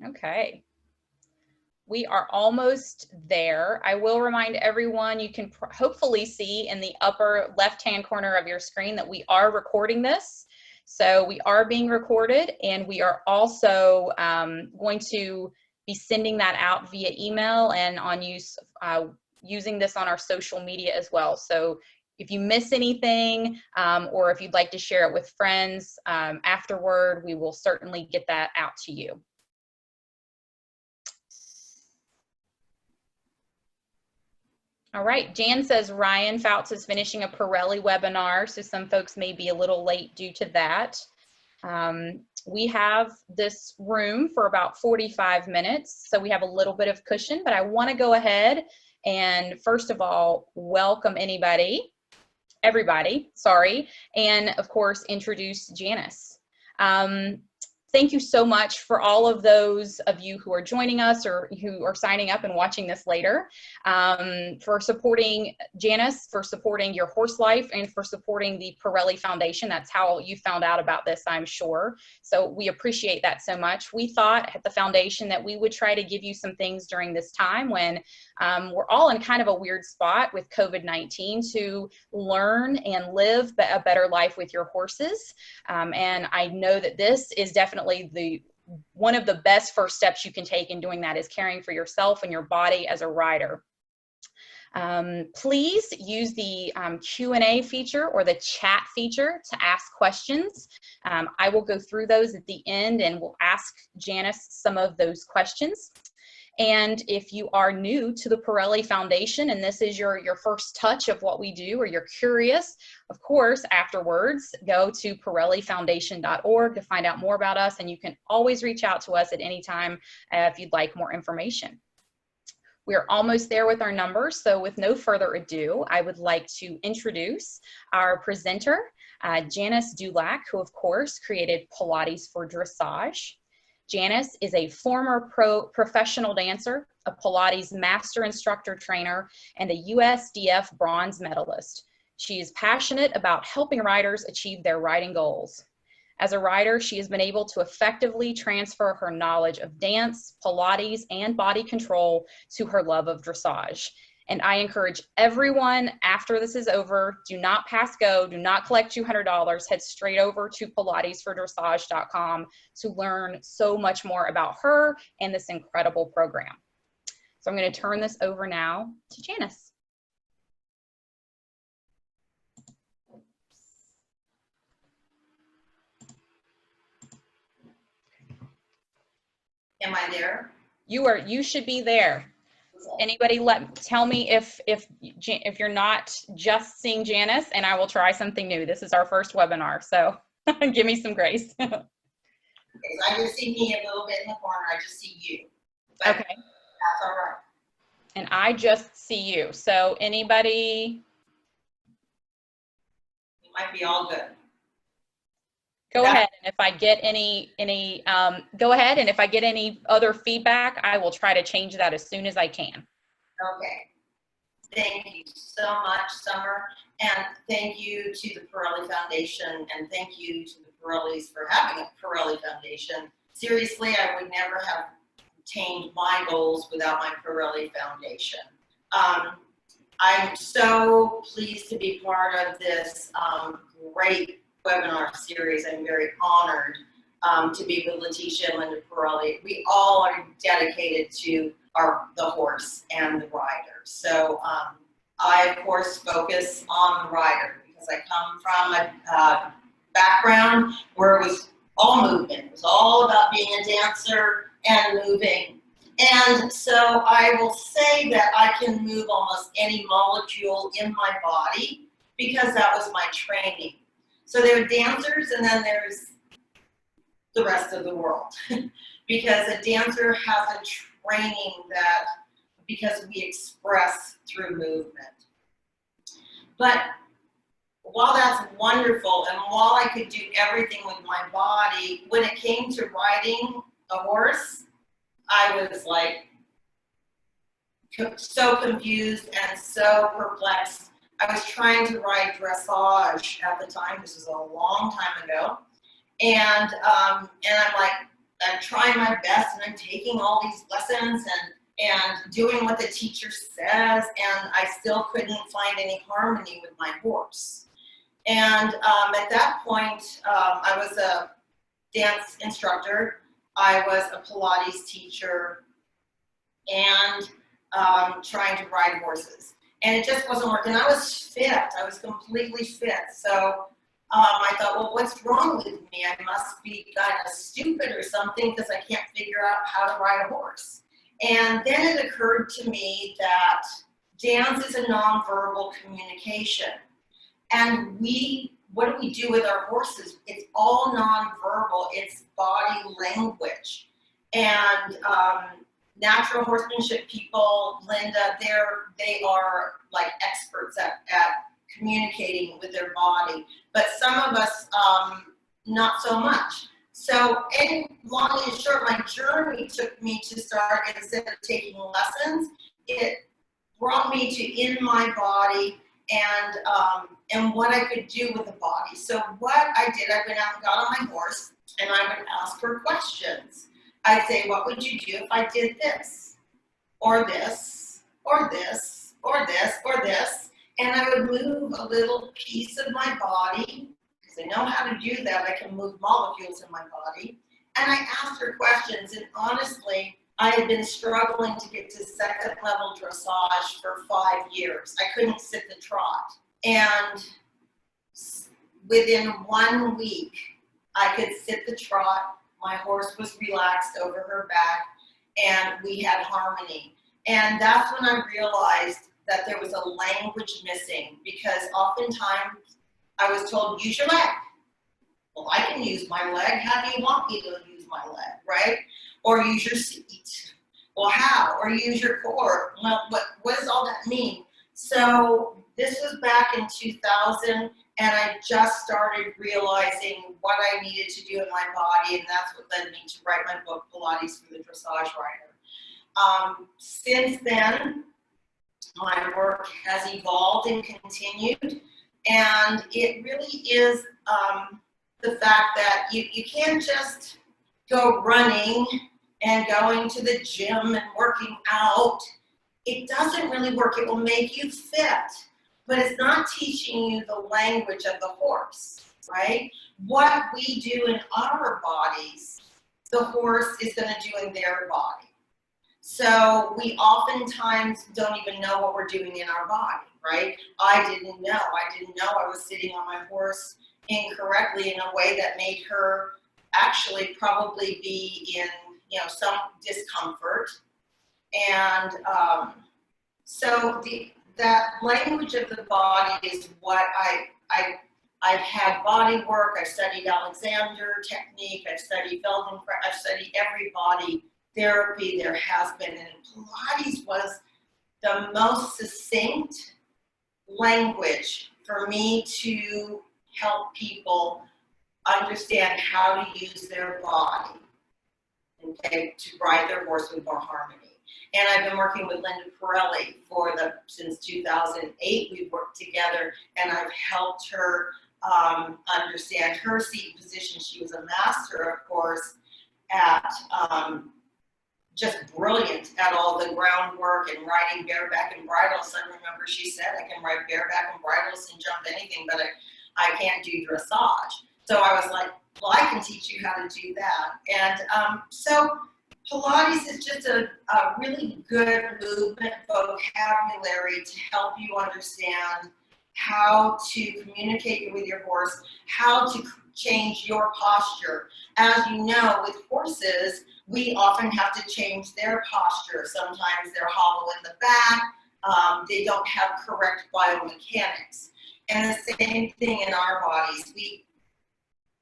Okay. We are almost there. I will remind everyone, you can hopefully see in the upper left-hand corner of your screen that we are recording this. So we are being recorded, and we are also going to be sending that out via email and on using this on our social media as well. So if you miss anything, or if you'd like to share it with friends afterward, we will certainly get that out to you. All right, Jan says Ryan Fouts is finishing a Parelli webinar, so some folks may be a little late due to that. We have this room for about 45 minutes, so we have a little bit of cushion, but I want to go ahead and first of all, welcome everybody, sorry, and of course, introduce Janice. Thank you so much for all of those of you who are joining us or who are signing up and watching this later, for supporting Janice, for supporting Your Horse Life, and for supporting the Parelli Foundation. That's how you found out about this, I'm sure. So we appreciate that so much. We thought at the foundation that we would try to give you some things during this time when we're all in kind of a weird spot with COVID-19 to learn and live a better life with your horses. And I know that this is definitely one of the best first steps you can take in doing that, is caring for yourself and your body as a rider. Please use the Q&A feature or the chat feature to ask questions. I will go through those at the end and we'll ask Janice some of those questions. And if you are new to the Parelli Foundation and this is your first touch of what we do, or you're curious, of course, afterwards, go to ParelliFoundation.org to find out more about us, and you can always reach out to us at any time if you'd like more information. We are almost there with our numbers, so with no further ado, I would like to introduce our presenter, Janice Dulak, who of course created Pilates for Dressage. Janice is a former professional dancer, a Pilates master instructor trainer, and a USDF bronze medalist. She is passionate about helping riders achieve their riding goals. As a rider, she has been able to effectively transfer her knowledge of dance, Pilates, and body control to her love of dressage. And I encourage everyone, after this is over, do not pass go, do not collect $200, head straight over to PilatesForDressage.com to learn so much more about her and this incredible program. So I'm going to turn this over now to Janice. Am I there? You should be there. Anybody tell me if you're not just seeing Janice, and I will try something new. This is our first webinar, so give me some grace. Okay, so I just see me a little bit in the corner. I just see you. But okay. That's all right. And I just see you. So anybody? You might be all good. Go ahead, and if I get go ahead, and if I get any other feedback, I will try to change that as soon as I can. Okay. Thank you so much, Summer, and thank you to the Parelli Foundation, and thank you to the Parellis for having a Parelli Foundation. Seriously, I would never have attained my goals without my Parelli Foundation. I'm so pleased to be part of this great webinar series. I'm very honored to be with Letitia and Linda Parelli. We all are dedicated to the horse and the rider. So I, of course, focus on the rider because I come from a background where it was all movement. It was all about being a dancer and moving. And so I will say that I can move almost any molecule in my body because that was my training. So there are dancers, and then there's the rest of the world. Because a dancer has a training that, because we express through movement. But while that's wonderful, and while I could do everything with my body, when it came to riding a horse, I was like so confused and so perplexed. I was trying to ride dressage at the time. This was a long time ago. And I'm like, I'm trying my best, and I'm taking all these lessons and doing what the teacher says, and I still couldn't find any harmony with my horse. And at that point, I was a dance instructor, I was a Pilates teacher, and trying to ride horses. And it just wasn't working. I was fit, I was completely fit. So I thought, well, what's wrong with me? I must be kind of stupid or something because I can't figure out how to ride a horse. And then it occurred to me that dance is a nonverbal communication. And what do we do with our horses? It's all nonverbal, it's body language. And natural horsemanship people, Linda, they are like experts at communicating with their body. But some of us, not so much. So, long and short, my journey took me to start, instead of taking lessons, it brought me to in my body and what I could do with the body. So what I did, I went out and got on my horse, and I would ask her questions. I'd say, what would you do if I did this, or this, or this, or this, or this? And I would move a little piece of my body, because I know how to do that. I can move molecules in my body. And I asked her questions, and honestly, I had been struggling to get to second level dressage for 5 years. I couldn't sit the trot. And within 1 week, I could sit the trot. My horse was relaxed over her back, and we had harmony. And that's when I realized that there was a language missing, because oftentimes I was told, use your leg. Well, I can use my leg. How do you want me to use my leg, right? Or use your seat. Well, how? Or use your core. Well, what does all that mean? So this was back in 2000, and I just started realizing what I needed to do in my body, and that's what led me to write my book, Pilates for the Dressage Rider. Since then, my work has evolved and continued, and it really is the fact that you can't just go running and going to the gym and working out. It doesn't really work. It will make you fit, but it's not teaching you the language of the horse, right? What we do in our bodies, the horse is going to do in their body. So we oftentimes don't even know what we're doing in our body, right? I didn't know. I was sitting on my horse incorrectly in a way that made her actually probably be in, some discomfort. And so that language of the body is what I've had body work. I've studied Alexander technique. I've studied Feldenkrais. I've studied every body therapy there has been. And Pilates was the most succinct language for me to help people understand how to use their body, okay, to ride their horse with more harmony. And I've been working with Linda Parelli since 2008. We've worked together, and I've helped her understand her seat position. She was a master, of course, at just brilliant at all the groundwork and riding bareback and bridles. I remember she said, I can ride bareback and bridles and jump anything, but I can't do dressage. So I was like, well, I can teach you how to do that. And so Pilates is just a really good movement vocabulary to help you understand how to communicate with your horse, how to change your posture. As you know, with horses, we often have to change their posture. Sometimes they're hollow in the back. They don't have correct biomechanics. And the same thing in our bodies.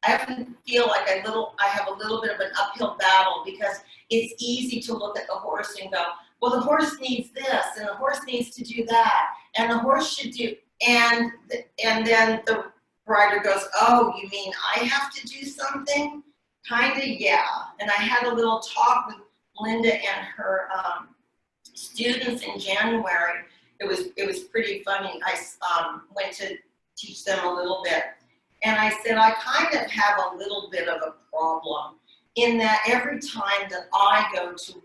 I often feel like I have a little bit of an uphill battle, because it's easy to look at the horse and go, well, the horse needs this, and the horse needs to do that, and the horse should do, and then the rider goes, oh, you mean I have to do something? Kinda, yeah. And I had a little talk with Linda and her students in January. It was pretty funny. I went to teach them a little bit. And I said, I kind of have a little bit of a problem. in that every time that I go to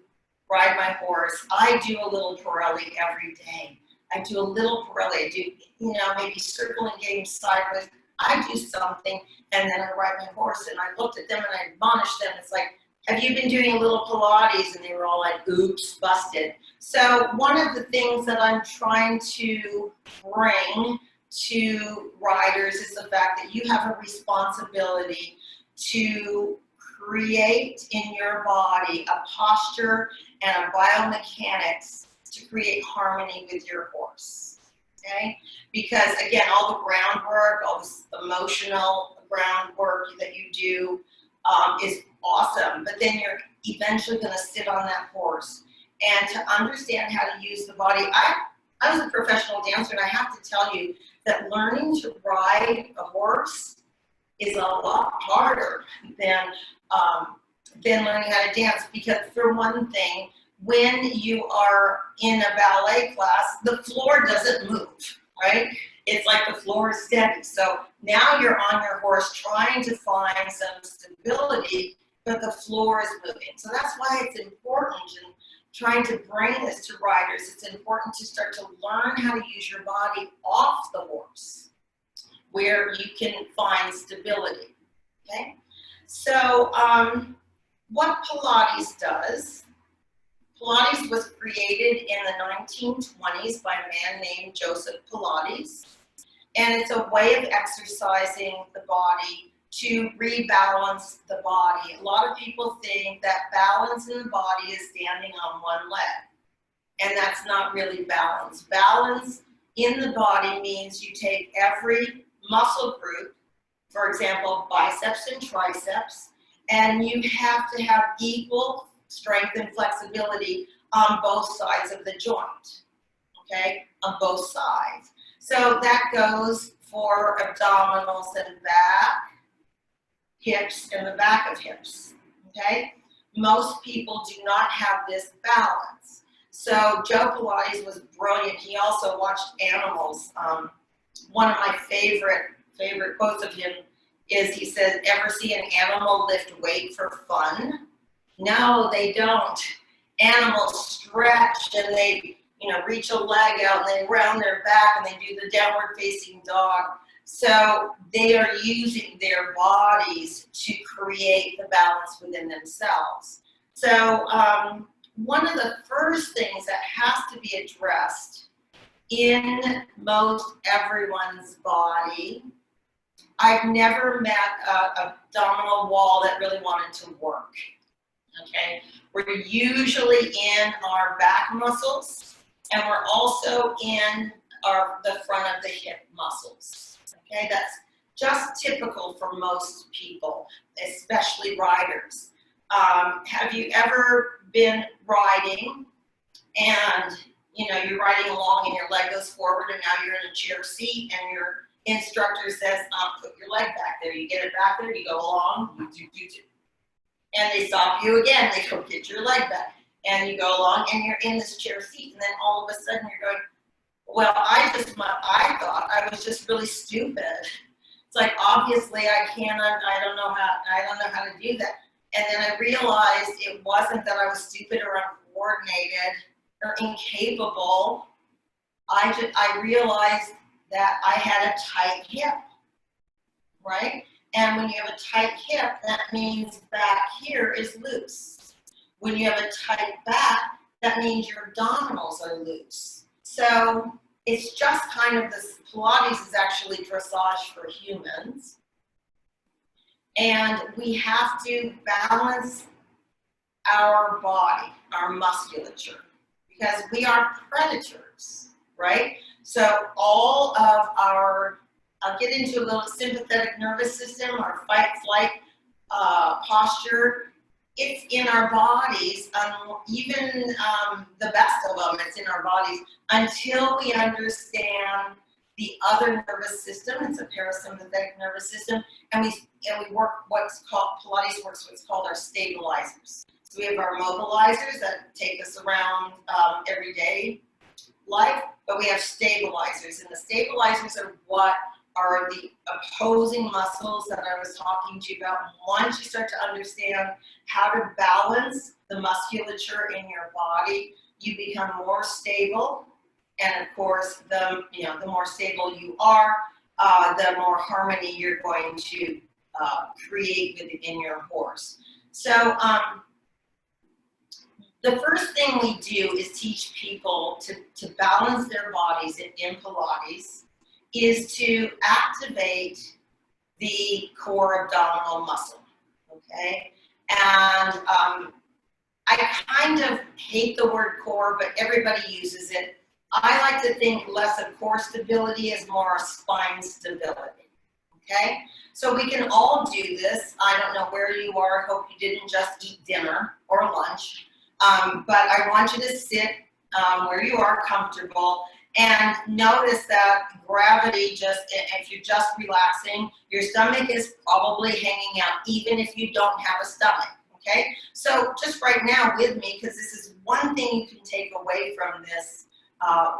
ride my horse, I do a little Parelli every day. I do a little Parelli. I do, you know, maybe circling, getting sideways. I do something, and then I ride my horse, and I looked at them and I admonished them. It's like, have you been doing a little Pilates? And they were all like, oops, busted. So one of the things that I'm trying to bring to riders is the fact that you have a responsibility to create in your body a posture and a biomechanics to create harmony with your horse, okay? Because again, all the groundwork, all this emotional groundwork that you do is awesome, but then you're eventually gonna sit on that horse. And to understand how to use the body, I was a professional dancer, and I have to tell you that learning to ride a horse is a lot harder than learning how to dance, because for one thing, when you are in a ballet class, the floor doesn't move, right? It's like the floor is steady. So now you're on your horse trying to find some stability, but the floor is moving. So that's why it's important, and trying to bring this to riders, it's important to start to learn how to use your body off the horse, where you can find stability, okay? So what Pilates does, Pilates was created in the 1920s by a man named Joseph Pilates, and it's a way of exercising the body to rebalance the body. A lot of people think that balance in the body is standing on one leg, and that's not really balance. Balance in the body means you take every muscle group, for example, biceps and triceps, and you have to have equal strength and flexibility on both sides of the joint, okay, on both sides. So that goes for abdominals and back, hips, and the back of hips, okay? Most people do not have this balance. So Joe Pilates was brilliant. He also watched animals. One of my favorite quotes of him is, he says, ever see an animal lift weight for fun? No, they don't. Animals stretch, and they, you know, reach a leg out, and they round their back, and they do the downward facing dog. So they are using their bodies to create the balance within themselves. So one of the first things that has to be addressed in most everyone's body, I've never met an abdominal wall that really wanted to work, okay? We're usually in our back muscles, and we're also in the front of the hip muscles. Okay, that's just typical for most people, especially riders. Have you ever been riding and, you know, you're riding along and your leg goes forward, and now you're in a chair seat, and your instructor says, put your leg back there. You get it back there, you go along, and they stop you again. They go, get your leg back. And you go along, and you're in this chair seat, and then all of a sudden you're going, well, I thought I was just really stupid. It's like, obviously I don't know how to do that. And then I realized it wasn't that I was stupid or uncoordinated or incapable. I realized that I had a tight hip, right? And when you have a tight hip, that means back here is loose. When you have a tight back, that means your abdominals are loose. So it's just kind of this, Pilates is actually dressage for humans. And we have to balance our body, our musculature, because we are predators, right? So all of our, I'll get into a little sympathetic nervous system, our fight, flight posture, it's in our bodies, even the best of them, it's in our bodies, until we understand the other nervous system. It's a parasympathetic nervous system, and we work Pilates works what's called our stabilizers. So we have our mobilizers that take us around everyday life, but we have stabilizers, and the stabilizers are what are the opposing muscles that I was talking to you about. Once you start to understand how to balance the musculature in your body, you become more stable. And of course, the more stable you are, the more harmony you're going to create within your horse. So the first thing we do is teach people to balance their bodies in Pilates, is to activate the core abdominal muscle, okay? And I kind of hate the word core, but everybody uses it. I like to think less of core stability as more spine stability, okay? So we can all do this. I don't know where you are. I hope you didn't just eat dinner or lunch. But I want you to sit where you are comfortable and notice that gravity if you're just relaxing, your stomach is probably hanging out even if you don't have a stomach, okay? So just right now with me, because this is one thing you can take away from this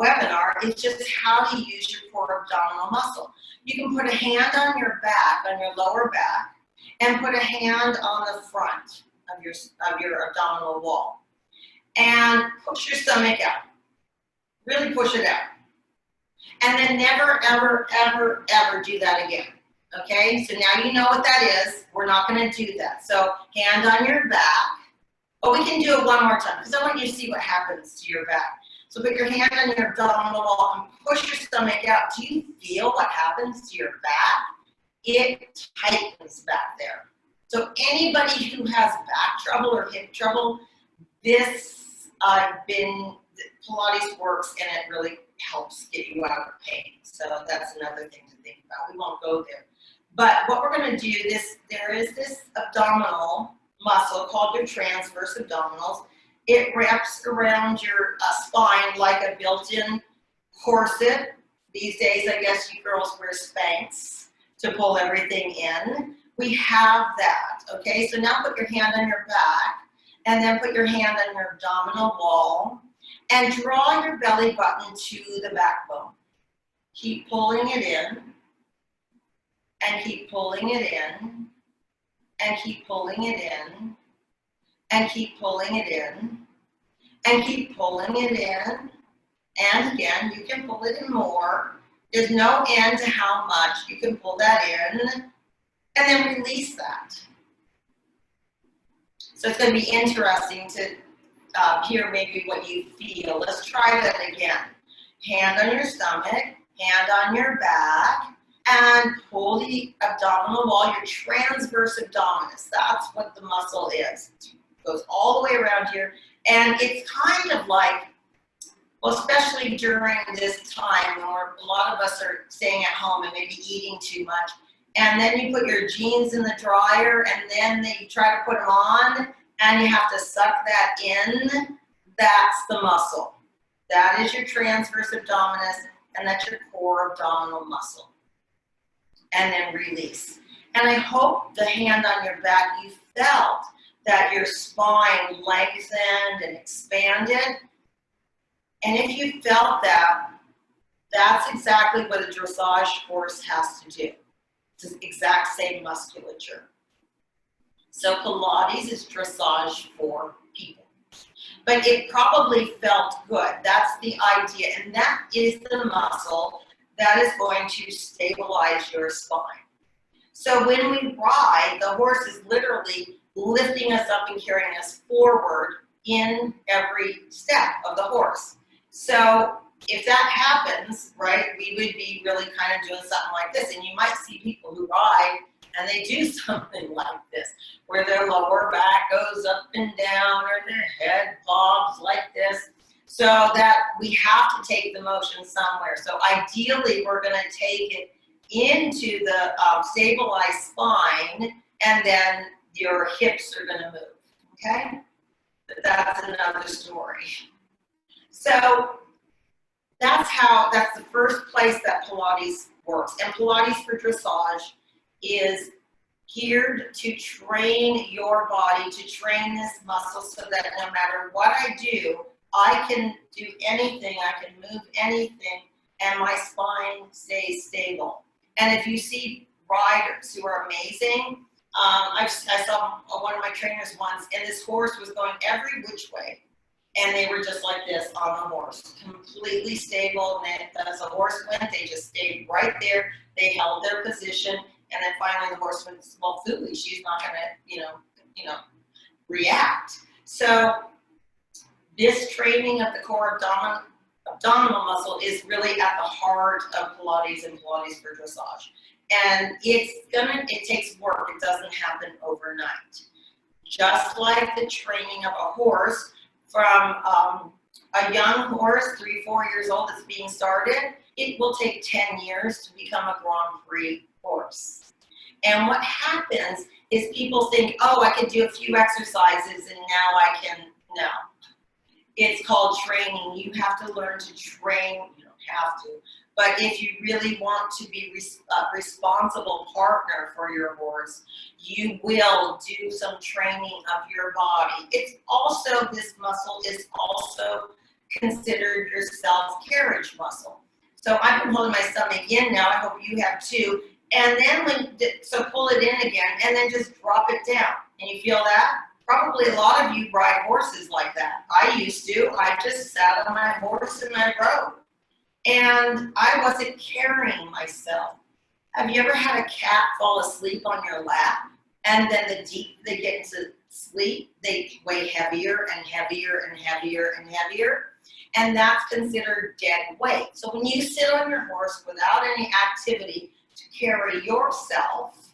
webinar, is just how to use your core abdominal muscle. You can put a hand on your back, on your lower back, and put a hand on the front of your abdominal wall. And push your stomach out. Really push it out. And then never, ever, ever, ever do that again. Okay? So now you know what that is. We're not going to do that. So hand on your back. But we can do it one more time because I want you to see what happens to your back. So put your hand on your abdominal wall and push your stomach out. Do you feel what happens to your back? It tightens back there. So anybody who has back trouble or hip trouble, Pilates works and it really helps get you out of pain. So that's another thing to think about. We won't go there. But what we're going to do, there is this abdominal muscle called your transverse abdominals. It wraps around your spine like a built-in corset. These days, I guess you girls wear Spanx to pull everything in. We have that, okay? So now put your hand on your back and then put your hand on your abdominal wall and draw your belly button to the backbone. Keep pulling it in and keep pulling it in and keep pulling it in and keep pulling it in and keep pulling it in. And again, you can pull it in more. There's no end to how much you can pull that in, and then release that. So it's going to be interesting to hear maybe what you feel. Let's try that again. Hand on your stomach, hand on your back, and pull the abdominal wall, your transverse abdominis. That's what the muscle is. It goes all the way around here, and it's kind of like, well, especially during this time when a lot of us are staying at home and maybe eating too much, and then you put your jeans in the dryer and then you try to put them on and you have to suck that in. That's the muscle. That is your transverse abdominis, and that's your core abdominal muscle. And then release. And I hope the hand on your back, you felt that your spine lengthened and expanded. And if you felt that, that's exactly what a dressage horse has to do. It's the exact same musculature. So Pilates is dressage for people. But it probably felt good. That's the idea. And that is the muscle that is going to stabilize your spine. So when we ride, the horse is literally lifting us up and carrying us forward in every step of the horse. So if that happens, right, we would be really kind of doing something like this. And you might see people who ride and they do something like this, where their lower back goes up and down or their head bobs like this, so that we have to take the motion somewhere. So ideally, we're going to take it into the stabilized spine, and then your hips are going to move, okay? But that's another story. So that's the first place that Pilates works. And Pilates for dressage is geared to train your body, to train this muscle so that no matter what I do, I can do anything, I can move anything, and my spine stays stable. And if you see riders who are amazing, I saw one of my trainers once, and this horse was going every which way. And they were just like this on the horse, completely stable. And then as the horse went, they just stayed right there. They held their position. And then finally the horse went, well, Fooey, she's not going to, react. So this training of the core abdominal muscle is really at the heart of Pilates and Pilates for dressage. And it takes work. It doesn't happen overnight. Just like the training of a horse, from a young horse, 3-4 years old, that's being started, it will take 10 years to become a Grand Prix horse. And what happens is people think, oh, I can do a few exercises and now I can, no. It's called training. You have to learn to train. You don't have to. But if you really want to be a responsible partner for your horse, you will do some training of your body. It's also, this muscle is also considered your self-carriage muscle. So I've been holding my stomach in now. I hope you have too. And then so pull it in again and then just drop it down. And you feel that? Probably a lot of you ride horses like that. I used to. I just sat on my horse and I rode. And I wasn't carrying myself. Have you ever had a cat fall asleep on your lap? And then the deep they get into sleep, they weigh heavier and heavier and heavier and heavier. And that's considered dead weight. So when you sit on your horse without any activity to carry yourself,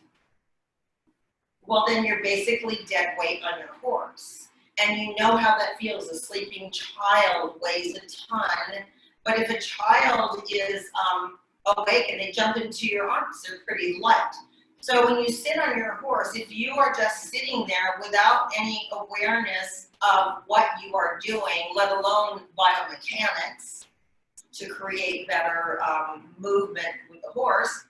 well, then you're basically dead weight on your horse. And you know how that feels. A sleeping child weighs a ton. But if a child is awake and they jump into your arms, they're pretty light. So when you sit on your horse, if you are just sitting there without any awareness of what you are doing, let alone biomechanics to create better movement with the horse,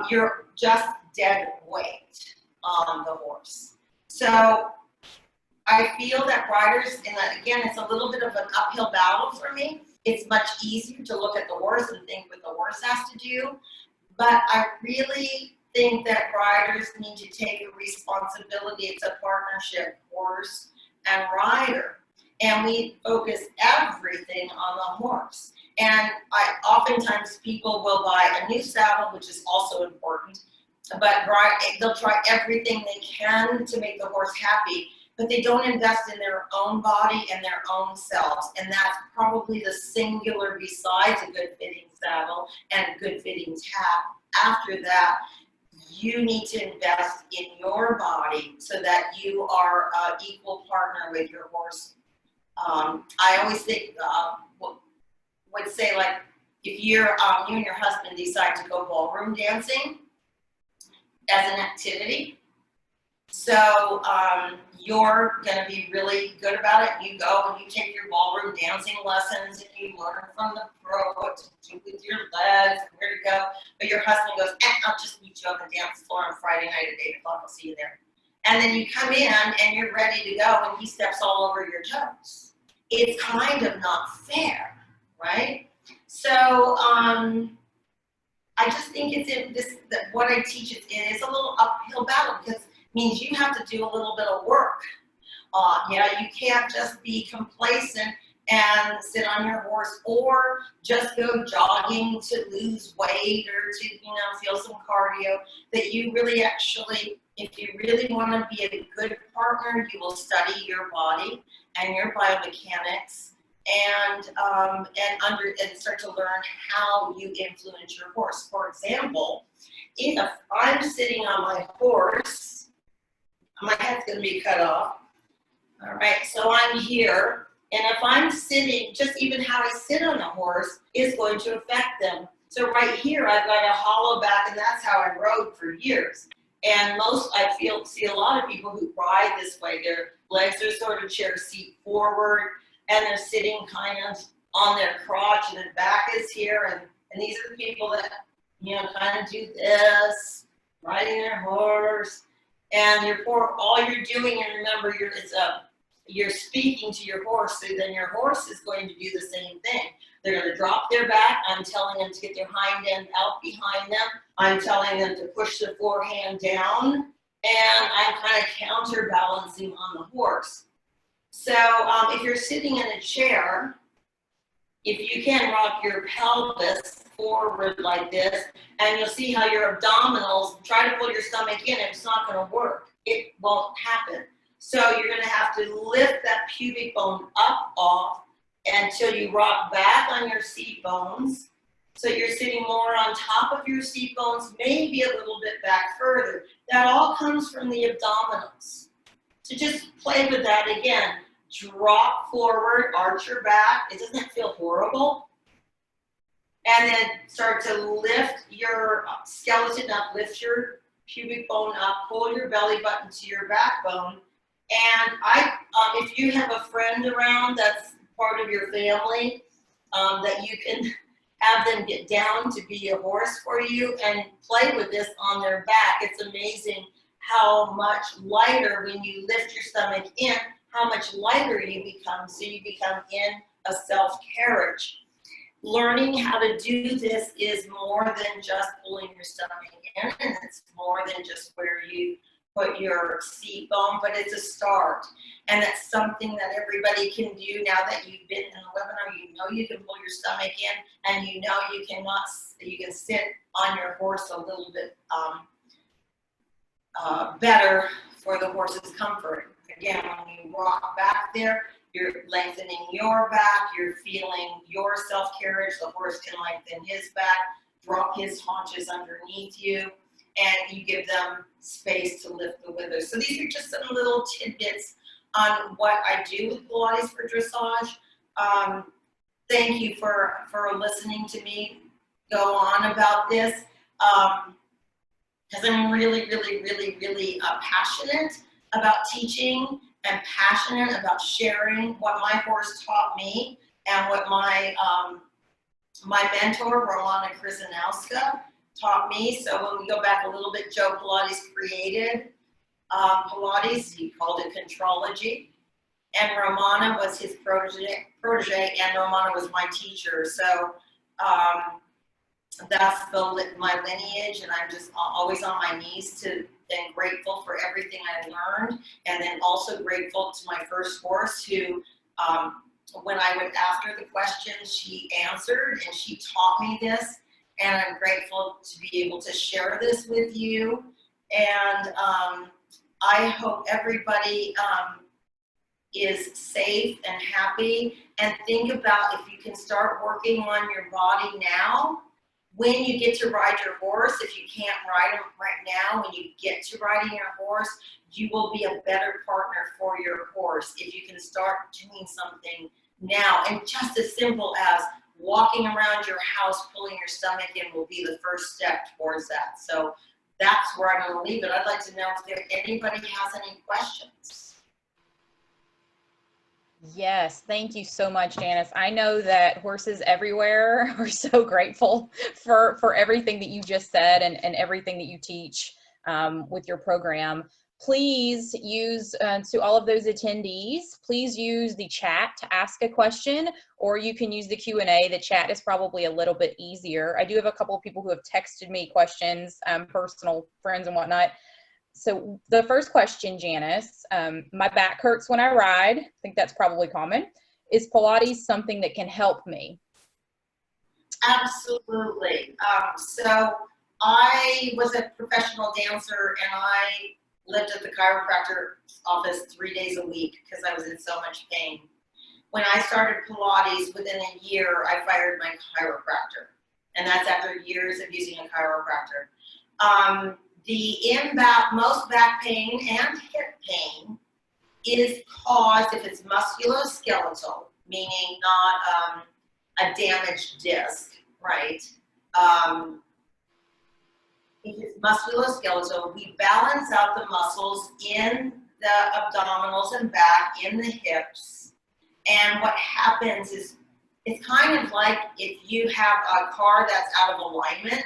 you're just dead weight on the horse. So I feel that riders, and again, it's a little bit of an uphill battle for me. It's much easier to look at the horse and think what the horse has to do. But I really think that riders need to take a responsibility. It's a partnership, horse and rider. And we focus everything on the horse. And oftentimes people will buy a new saddle, which is also important, but they'll try everything they can to make the horse happy. But they don't invest in their own body and their own selves. And that's probably the singular, besides a good fitting saddle and a good fitting tap. After that, you need to invest in your body so that you are an equal partner with your horse. I always think, would say, like, if you and your husband decide to go ballroom dancing as an activity, so you're going to be really good about it. You go and you take your ballroom dancing lessons and you learn from the pro what to do with your legs and where to go. But your husband goes, I'll just meet you on the dance floor on Friday night at 8 o'clock. I'll see you there. And then you come in and you're ready to go and he steps all over your toes. It's kind of not fair, right? So I just think that what I teach it is a little uphill battle, because means you have to do a little bit of work. You can't just be complacent and sit on your horse or just go jogging to lose weight or to, feel some cardio. That you really actually, if you really want to be a good partner, you will study your body and your biomechanics and start to learn how you influence your horse. For example, if I'm sitting on my horse, my head's going to be cut off. All right, so I'm here, and if I'm sitting, just even how I sit on a horse is going to affect them. So right here, I've got a hollow back, and that's how I rode for years. And see a lot of people who ride this way, their legs are sort of chair seat forward, and they're sitting kind of on their crotch, and their back is here, and these are the people that, kind of do this, riding their horse. And all you're doing, and remember, you're speaking to your horse, so then your horse is going to do the same thing. They're going to drop their back. I'm telling them to get their hind end out behind them. I'm telling them to push the forehand down, and I'm kind of counterbalancing on the horse. So if you're sitting in a chair, if you can rock your pelvis forward like this, and you'll see how your abdominals, try to pull your stomach in, and it's not going to work. It won't happen. So you're going to have to lift that pubic bone up off until you rock back on your seat bones. So you're sitting more on top of your seat bones, maybe a little bit back further. That all comes from the abdominals. So just play with that again. Drop forward, arch your back. It doesn't feel horrible. And then start to lift your skeleton up, lift your pubic bone up, pull your belly button to your backbone. And if you have a friend around that's part of your family, that you can have them get down to be a horse for you and play with this on their back. It's amazing how much lighter when you lift your stomach in, how much lighter you become, so you become in a self-carriage. Learning how to do this is more than just pulling your stomach in, and it's more than just where you put your seat bone, but it's a start. And it's something that everybody can do now that you've been in the webinar. You know you can pull your stomach in, and you know you can sit on your horse a little bit better for the horse's comfort. Again, when you rock back there, you're lengthening your back, you're feeling your self-carriage, the horse can lengthen his back, drop his haunches underneath you, and you give them space to lift the withers. So these are just some little tidbits on what I do with Pilates for dressage. Thank you for listening to me go on about this, because I'm really, really, really, really passionate about teaching and passionate about sharing what my horse taught me and what my mentor, Romana Krzyzanowska, taught me. So when we go back a little bit, Joe Pilates created Pilates. He called it Contrology. And Romana was his protege, and Romana was my teacher. So that's my lineage, and I'm just always on my knees and grateful for everything I learned, and then also grateful to my first horse who, when I would after the questions, she answered and she taught me this, and I'm grateful to be able to share this with you. And I hope everybody is safe and happy, and think about if you can start working on your body now. When you get to ride your horse, if you can't ride him right now, when you get to riding your horse, you will be a better partner for your horse if you can start doing something now. And just as simple as walking around your house, pulling your stomach in will be the first step towards that. So that's where I'm going to leave it. I'd like to know if anybody has any questions. Yes, thank you so much, Janice. I know that horses everywhere are so grateful for everything that you just said and everything that you teach with your program. Please use, to all of those attendees, please use the chat to ask a question, or you can use the Q&A. The chat is probably a little bit easier. I do have a couple of people who have texted me questions, personal friends and whatnot. So the first question, Janice, my back hurts when I ride. I think that's probably common. Is Pilates something that can help me? Absolutely. So I was a professional dancer, and I lived at the chiropractor office 3 days a week because I was in so much pain. When I started Pilates, within a year, I fired my chiropractor. And that's after years of using a chiropractor. Most back pain and hip pain is caused if it's musculoskeletal, meaning not a damaged disc, right? If it's musculoskeletal, we balance out the muscles in the abdominals and back, in the hips. And what happens is, it's kind of like if you have a car that's out of alignment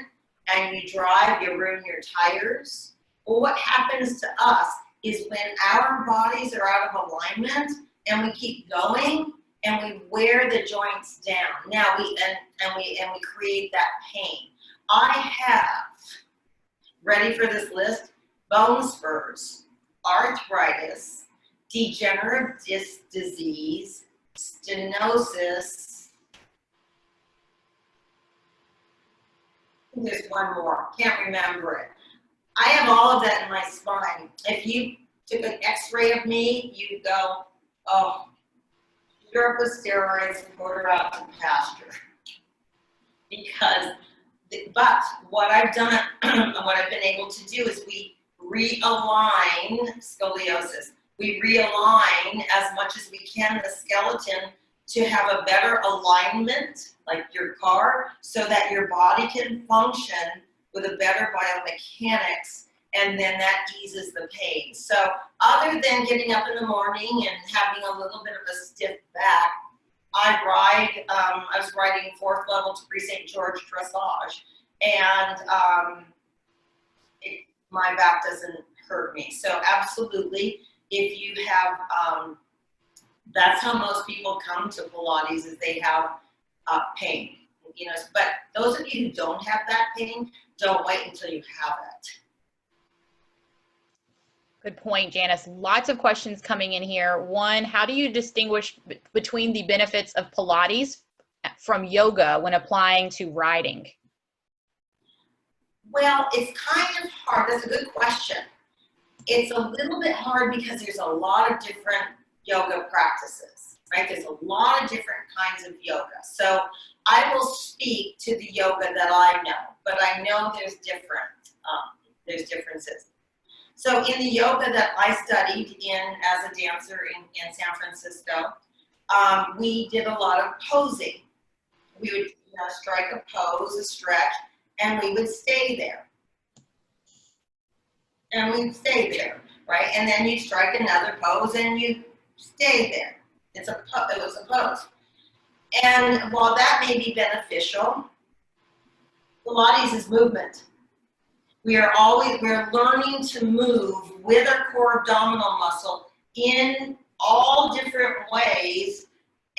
and you drive, you ruin your tires. Well, what happens to us is when our bodies are out of alignment and we keep going and we wear the joints down. Now we create that pain. I have ready for this list? Bone spurs, arthritis, degenerative disc disease, stenosis. There's one more, can't remember it. I have all of that in my spine. If you took an x-ray of me, you'd go, oh, sure up with steroids and put her out to pasture. Because, but what I've done, and what I've been able to do is we realign scoliosis. We realign as much as we can the skeleton to have a better alignment, like your car, so that your body can function with a better biomechanics, and then that eases the pain. So other than getting up in the morning and having a little bit of a stiff back, I ride, I was riding 4th level to St. George Dressage, and my back doesn't hurt me. So absolutely, if you have, that's how most people come to Pilates, is they have pain. You know, but those of you who don't have that pain, don't wait until you have it. Good point, Janice. Lots of questions coming in here. One, how do you distinguish between the benefits of Pilates from yoga when applying to riding? Well, it's kind of hard. That's a good question. It's a little bit hard because there's a lot of different yoga practices, right? There's a lot of different kinds of yoga. So I will speak to the yoga that I know, but I know there's differences. So in the yoga that I studied in as a dancer in San Francisco, we did a lot of posing. We would strike a pose, a stretch, and we would stay there. And we'd stay there, right? And then you strike another pose and you stay there. It was a pose. And while that may be beneficial, Pilates is movement. We're learning to move with our core abdominal muscle in all different ways,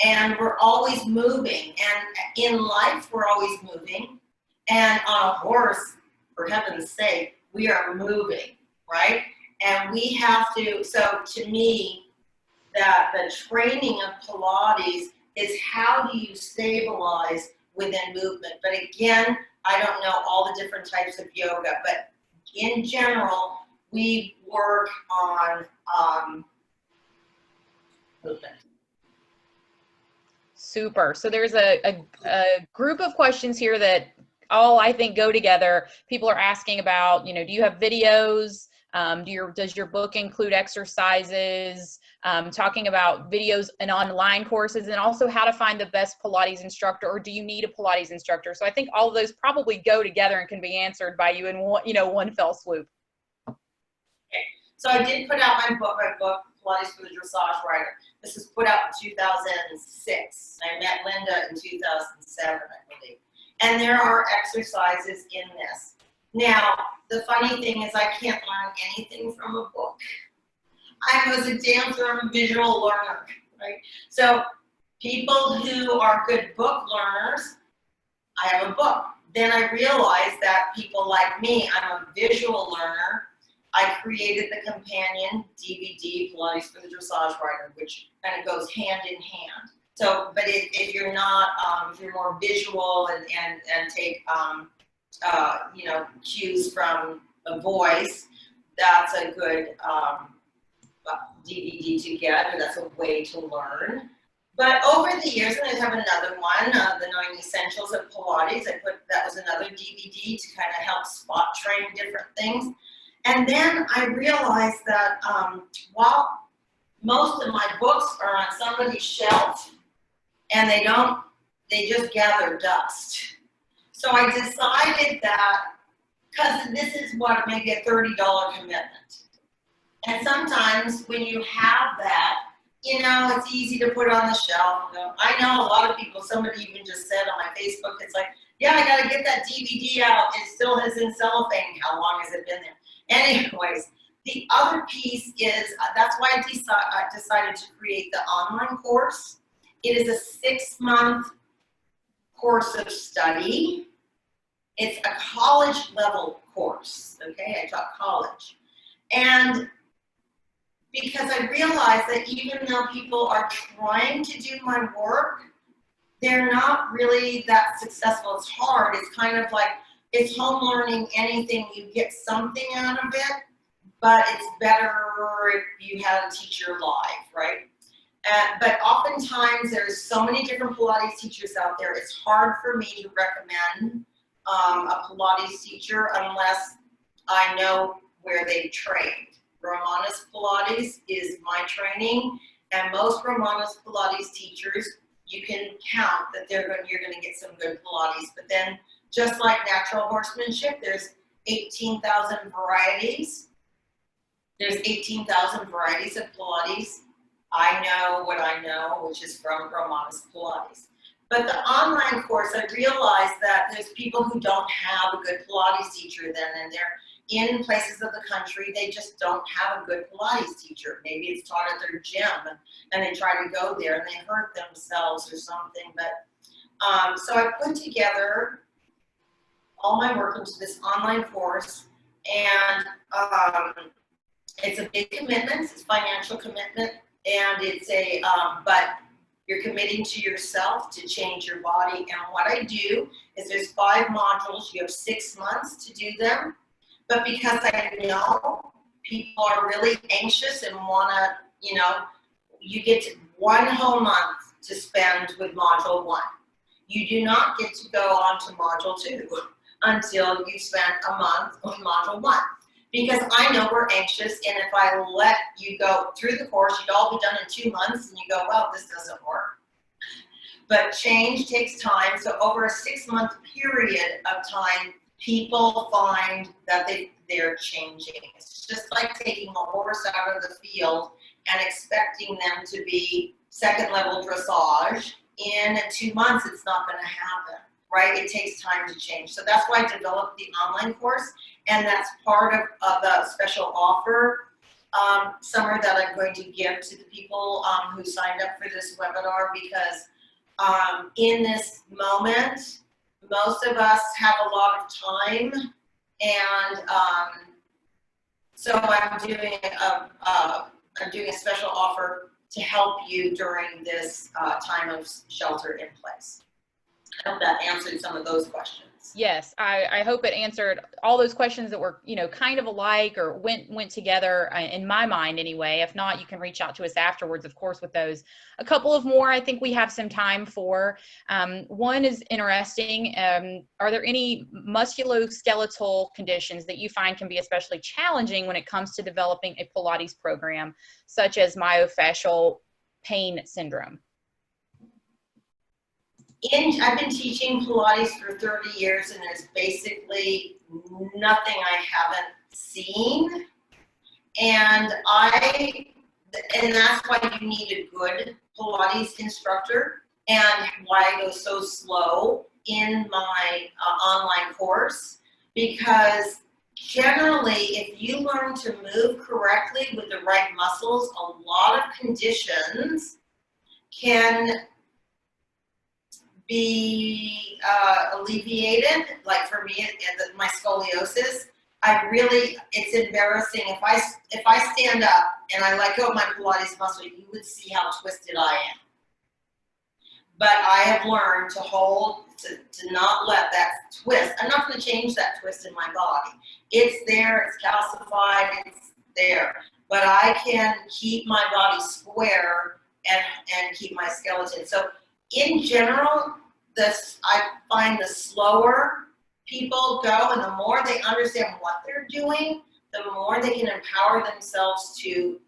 and we're always moving. And in life, we're always moving. And on a horse, for heaven's sake, we are moving, right? And we have to, so to me, that the training of Pilates is how do you stabilize within movement. But again, I don't know all the different types of yoga, but in general, we work on movement. Super. So there's a group of questions here that all I think go together. People are asking about, do you have videos? Does your book include exercises? Talking about videos and online courses, and also how to find the best Pilates instructor, or do you need a Pilates instructor? So I think all of those probably go together and can be answered by you in one fell swoop. Okay. So I did put out my book, Pilates for the Dressage Rider. This was put out in 2006. I met Linda in 2007, I believe. And there are exercises in this. Now, the funny thing is I can't learn anything from a book. I was a dancer, I'm a visual learner, right? So people who are good book learners, I have a book. Then I realized that people like me, I'm a visual learner. I created the companion DVD, Pilates for the Dressage Rider, which kind of goes hand in hand. So, but if you're not, if you're more visual and take, cues from a voice, that's a good DVD to get, or that's a way to learn. But over the years, and I have another one, the 9 Essentials of Pilates. That was another DVD to kind of help spot train different things. And then I realized that while most of my books are on somebody's shelf, and they just gather dust. So I decided that, because this is what, maybe a $30 commitment. And sometimes when you have that, it's easy to put on the shelf. I know a lot of people, somebody even just said on my Facebook, it's like, yeah, I got to get that DVD out. It still is in cellophane. How long has it been there? Anyways, the other piece is, that's why I decided to create the online course. It is a 6-month course of study. It's a college level course, okay? I taught college. And because I realized that even though people are trying to do my work, they're not really that successful. It's hard. It's kind of like, it's home learning anything. You get something out of it, but it's better if you had a teacher live, right? But oftentimes there's so many different Pilates teachers out there. It's hard for me to recommend a Pilates teacher unless I know where they've trained. Romanis Pilates is my training, and most Romanis Pilates teachers, you can count that you're going to get some good Pilates. But then, just like natural horsemanship, there's 18,000 varieties. There's 18,000 varieties of Pilates. I know what I know, which is from Romanis Pilates. But the online course, I realized that there's people who don't have a good Pilates teacher then, and they're in places of the country, they just don't have a good Pilates teacher. Maybe it's taught at their gym, and they try to go there and they hurt themselves or something. But so I put together all my work into this online course, and it's a big commitment. It's financial commitment, and it's but you're committing to yourself to change your body. And what I do is there's 5 modules. You have 6 months to do them. But because I know people are really anxious and want to, you get 1 whole month to spend with module 1. You do not get to go on to module 2 until you spend a month with module 1. Because I know we're anxious, and if I let you go through the course, you'd all be done in 2 months, and you go, well, this doesn't work. But change takes time. So over a 6-month period of time, people find that they're changing. It's just like taking a horse out of the field and expecting them to be 2nd-level dressage. In 2 months, it's not going to happen, right? It takes time to change. So that's why I developed the online course, and that's part of the special offer, Summer, that I'm going to give to the people who signed up for this webinar, because in this moment, most of us have a lot of time, and so I'm doing a special offer to help you during this time of shelter in place. I hope that answered some of those questions. Yes, I hope it answered all those questions that were, kind of alike or went together in my mind anyway. If not, you can reach out to us afterwards, of course, with those. A couple of more I think we have some time for. One is interesting. Are there any musculoskeletal conditions that you find can be especially challenging when it comes to developing a Pilates program, such as myofascial pain syndrome? I've been teaching Pilates for 30 years, and there's basically nothing I haven't seen. And that's why you need a good Pilates instructor, and why I go so slow in my online course, because generally, if you learn to move correctly with the right muscles, a lot of conditions can be alleviated. Like for me, my scoliosis, it's embarrassing. If I stand up and I let go of my Pilates muscle, you would see how twisted I am. But I have learned to hold, to not let that twist. I'm not going to change that twist in my body. It's there, it's calcified, it's there. But I can keep my body square and keep my skeleton. So in general, I find the slower people go, and the more they understand what they're doing, the more they can empower themselves to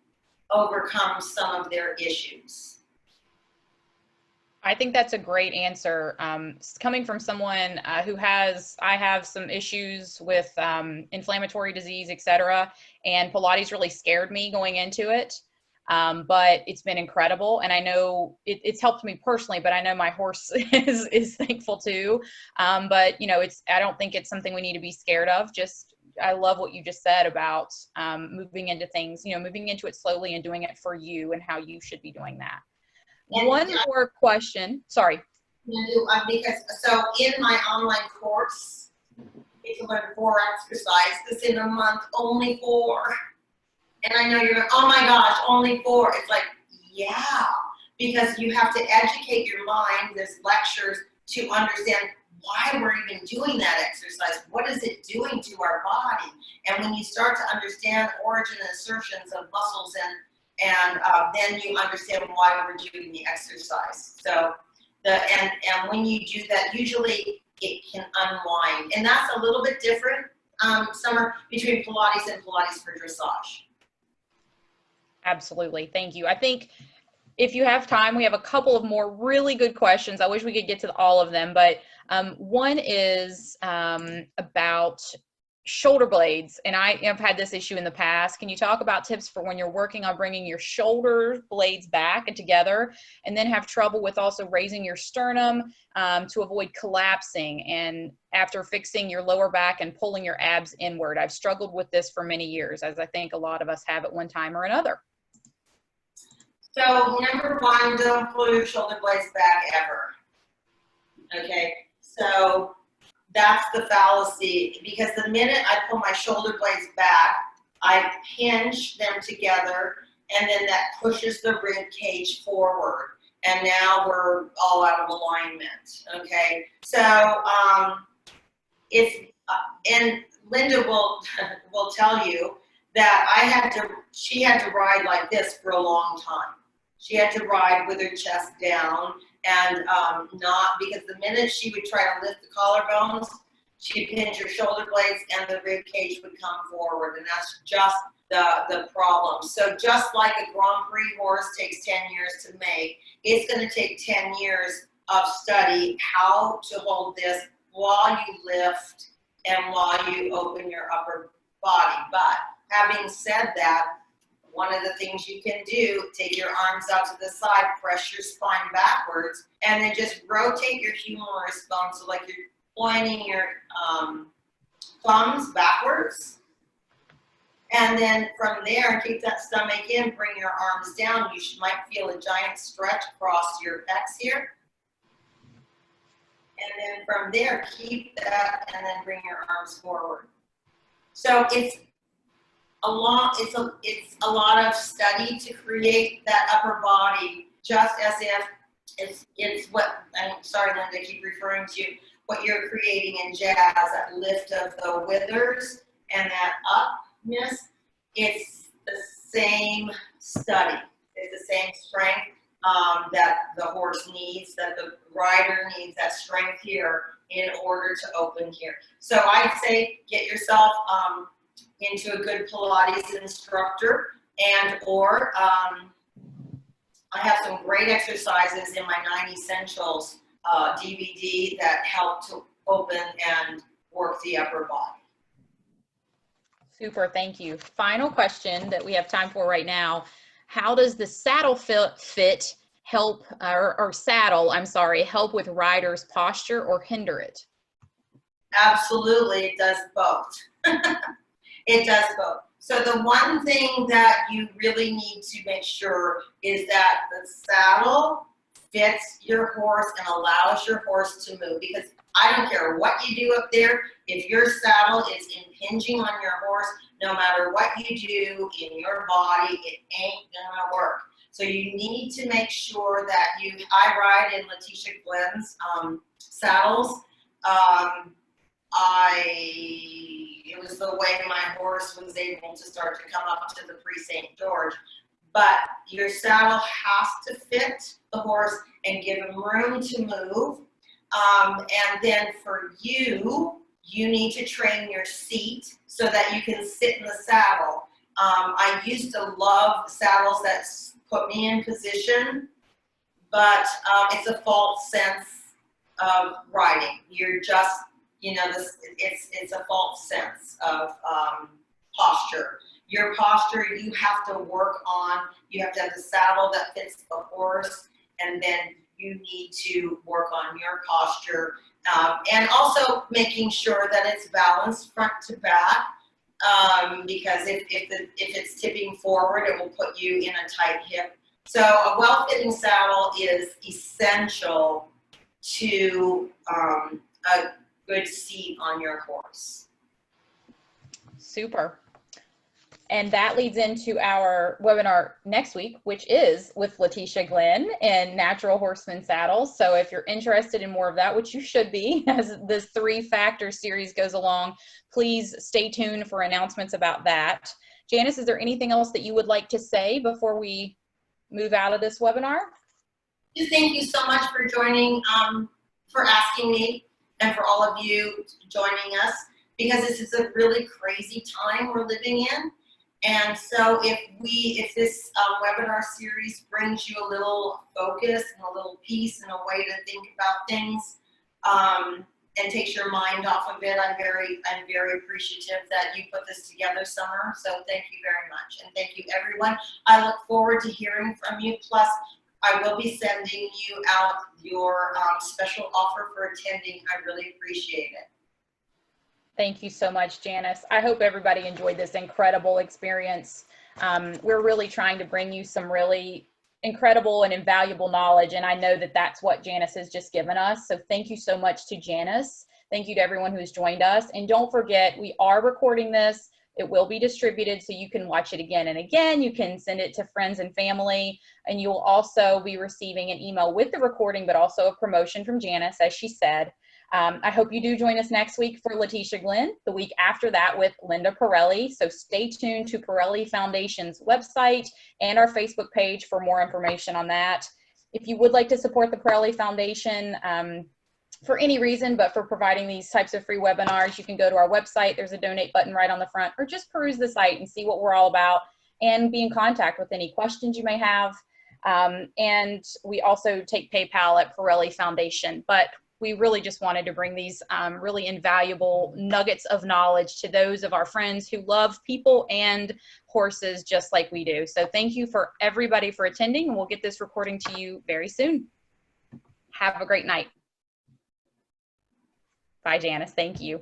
overcome some of their issues. I think that's a great answer. Coming from someone I have some issues with inflammatory disease, etc. And Pilates really scared me going into it. But it's been incredible, and I know it's helped me personally, but I know my horse is thankful too. But I don't think it's something we need to be scared of. I love what you just said about moving into things, moving into it slowly and doing it for you and how you should be doing that. And one more question. Sorry. So in my online course, get to learn 4 exercises in a month, only 4. And I know you're like, oh my gosh, only 4. It's like, yeah, because you have to educate your mind, there's lectures to understand why we're even doing that exercise. What is it doing to our body? And when you start to understand origin and assertions of muscles, and then you understand why we're doing the exercise. So and when you do that, usually it can unwind. And that's a little bit different, Summer, between Pilates and Pilates for dressage. Absolutely. Thank you. I think if you have time, we have a couple of more really good questions. I wish we could get to all of them, but one is about shoulder blades. And I have had this issue in the past. Can you talk about tips for when you're working on bringing your shoulder blades back and together, and then have trouble with also raising your sternum to avoid collapsing, and after fixing your lower back and pulling your abs inward? I've struggled with this for many years, as I think a lot of us have at one time or another. So number 1, don't pull your shoulder blades back ever. Okay, so that's the fallacy, because the minute I pull my shoulder blades back, I pinch them together, and then that pushes the rib cage forward, and now we're all out of alignment. Okay, so and Linda will tell you that she had to ride like this for a long time. She had to ride with her chest down, and not, because the minute she would try to lift the collarbones, she'd pinch her shoulder blades and the rib cage would come forward, and that's just the problem. So just like a Grand Prix horse takes 10 years to make, it's going to take 10 years of study how to hold this while you lift and while you open your upper body. But having said that, one of the things you can do, take your arms out to the side, press your spine backwards, and then just rotate your humerus bone, so like you're pointing your thumbs backwards. And then from there, keep that stomach in, bring your arms down. You might feel a giant stretch across your pecs here. And then from there, keep that, and then bring your arms forward. So it's a lot of study to create that upper body, just as if it's what, I'm sorry, Linda, I keep referring to what you're creating in jazz, that lift of the withers and that upness. It's the same study. It's the same strength that the horse needs, that the rider needs, that strength here in order to open here. So I'd say get yourself into a good Pilates instructor, and or I have some great exercises in my 9 Essentials DVD that help to open and work the upper body. Super, thank you. Final question that we have time for right now. How does the saddle fit help, or saddle, I'm sorry, help with riders' posture or hinder it? Absolutely, it does both. It does both. So the one thing that you really need to make sure is that the saddle fits your horse and allows your horse to move, because I don't care what you do up there, if your saddle is impinging on your horse, no matter what you do in your body, it ain't gonna work. So you need to make sure that I ride in Letitia Glenn's saddles. It was the way my horse was able to start to come up to the pre-St. George. But your saddle has to fit the horse and give him room to move. And then for you need to train your seat so that you can sit in the saddle. I used to love saddles that put me in position, but it's a false sense of riding. You're just, it's a false sense of posture. Your posture, you have to work on. You have to have the saddle that fits the horse, and then you need to work on your posture, and also making sure that it's balanced front to back, because if it's tipping forward, it will put you in a tight hip. So a well-fitting saddle is essential to a good seat on your horse. Super. And that leads into our webinar next week, which is with Letitia Glenn in Natural Horseman Saddles. So if you're interested in more of that, which you should be as this 3-factor series goes along, please stay tuned for announcements about that. Janice, is there anything else that you would like to say before we move out of this webinar? Thank you so much for joining, for asking me, and for all of you joining us, because this is a really crazy time we're living in. And so if this webinar series brings you a little focus and a little peace and a way to think about things, and takes your mind off of it, I'm very appreciative that you put this together, Summer. So thank you very much, and thank you everyone. I look forward to hearing from you. Plus, I will be sending you out your special offer for attending. I really appreciate it. Thank you so much, Janice. I hope everybody enjoyed this incredible experience. We're really trying to bring you some really incredible and invaluable knowledge, and I know that that's what Janice has just given us. So thank you so much to Janice. Thank you to everyone who's joined us. And don't forget, we are recording this. It will be distributed so you can watch it again and again. You can send it to friends and family, and you'll also be receiving an email with the recording, but also a promotion from Janice, as she said. I hope you do join us next week for Letitia Glenn, the week after that with Linda Parelli. So stay tuned to Parelli Foundation's website and our Facebook page for more information on that. If you would like to support the Parelli Foundation for any reason, but for providing these types of free webinars, you can go to our website. There's a donate button right on the front, or just peruse the site and see what we're all about and be in contact with any questions you may have. And we also take PayPal at Parelli Foundation. But we really just wanted to bring these really invaluable nuggets of knowledge to those of our friends who love people and horses just like we do. So thank you for everybody for attending, and we'll get this recording to you very soon. Have a great night. Bye, Janice. Thank you.